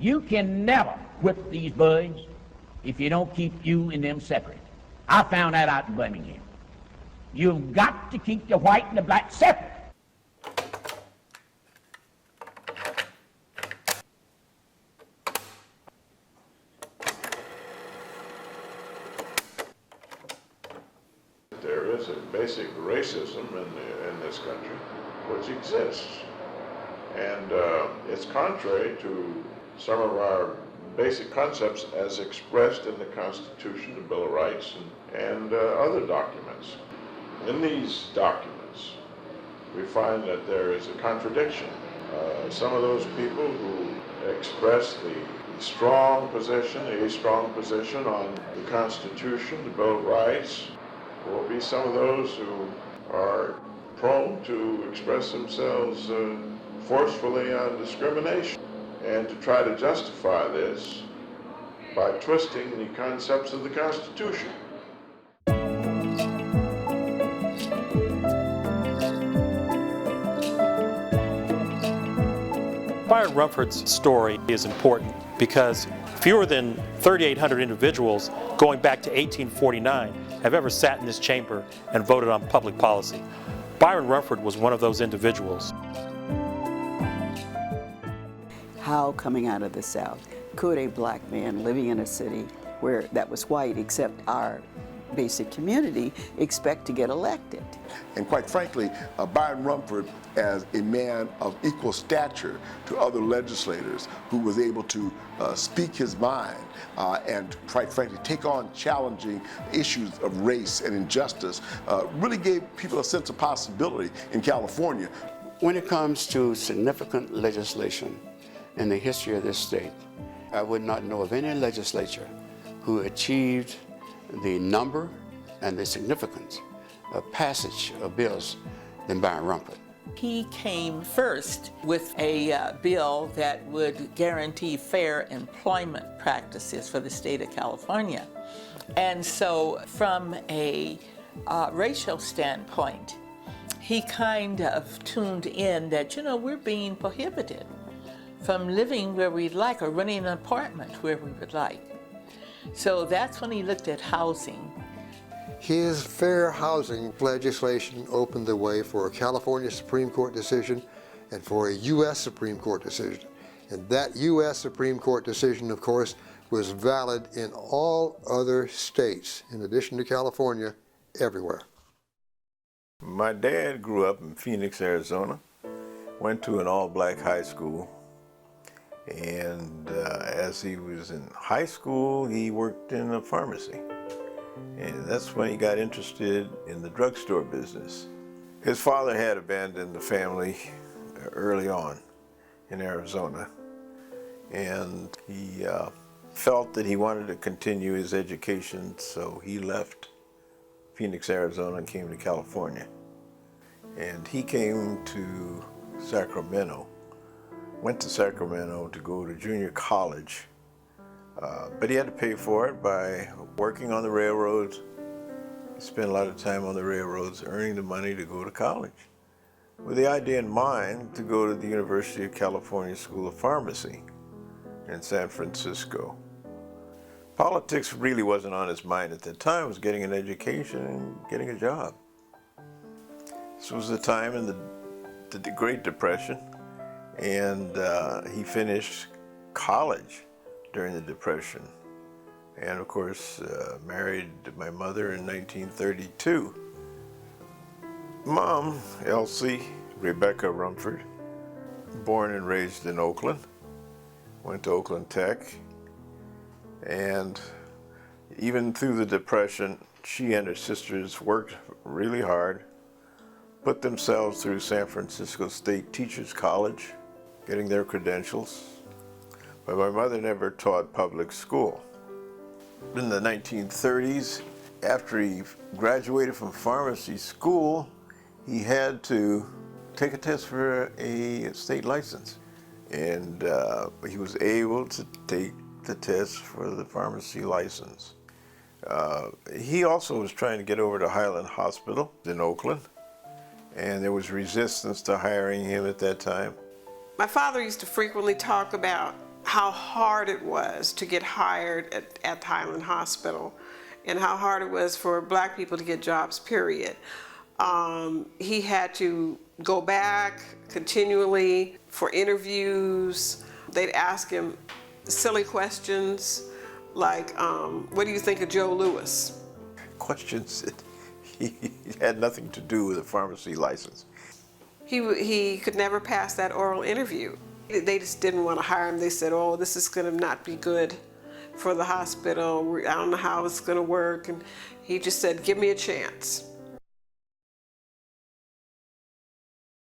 You can never whip these boys if you don't keep you and them separate. I found that out in Birmingham. You've got to keep the white and the black separate. There is a basic racism in this country, which exists. And it's contrary to some of our basic concepts as expressed in the Constitution, the Bill of Rights, and other documents. In these documents, we find that there is a contradiction. Some of those people who express the strong position, a strong position on the Constitution, the Bill of Rights, will be some of those who are prone to express themselves forcefully on discrimination, and to try to justify this by twisting the concepts of the Constitution. Byron Rumford's story is important because fewer than 3,800 individuals going back to 1849 have ever sat in this chamber and voted on public policy. Byron Rumford was one of those individuals. How, coming out of the South, could a black man living in a city where that was white, except our basic community, expect to get elected? And quite frankly, Byron Rumford, as a man of equal stature to other legislators who was able to speak his mind and quite frankly take on challenging issues of race and injustice, really gave people a sense of possibility in California. When it comes to significant legislation in the history of this state, I would not know of any legislature who achieved the number and the significance of passage of bills than Byron Rumford. He came first with a bill that would guarantee fair employment practices for the state of California. And so from a racial standpoint, he kind of tuned in that, you know, we're being prohibited from living where we'd like or renting an apartment where we would like. So that's when he looked at housing. His fair housing legislation opened the way for a California Supreme Court decision and for a U.S. Supreme Court decision. And that U.S. Supreme Court decision, of course, was valid in all other states, in addition to California, everywhere. My dad grew up in Phoenix, Arizona, went to an all-black high school, and as he was in high school, he worked in a pharmacy. And that's when he got interested in the drugstore business. His father had abandoned the family early on in Arizona, and he felt that he wanted to continue his education, so he left Phoenix, Arizona, and came to California. And he came to Sacramento, went to Sacramento to go to junior college, but he had to pay for it by working on the railroads. He spent a lot of time on the railroads earning the money to go to college, with the idea in mind to go to the University of California School of Pharmacy in San Francisco. Politics really wasn't on his mind at that time. It was getting an education and getting a job. This was the time in the Great Depression, and he finished college during the Depression, and of course married my mother in 1932. Mom, Elsie Rebecca Rumford, born and raised in Oakland, went to Oakland Tech, and even through the Depression, she and her sisters worked really hard, put themselves through San Francisco State Teachers College, getting their credentials. But my mother never taught public school. In the 1930s, after he graduated from pharmacy school, he had to take a test for a state license. And he was able to take the test for the pharmacy license. He also was trying to get over to Highland Hospital in Oakland, and there was resistance to hiring him at that time. My father used to frequently talk about how hard it was to get hired at Highland Hospital and how hard it was for black people to get jobs, period. He had to go back continually for interviews. They'd ask him silly questions like, what do you think of Joe Louis? Questions that he had nothing to do with a pharmacy license. He could never pass that oral interview. They just didn't want to hire him. They said, oh, this is going to not be good for the hospital. I don't know how it's going to work. And he just said, give me a chance.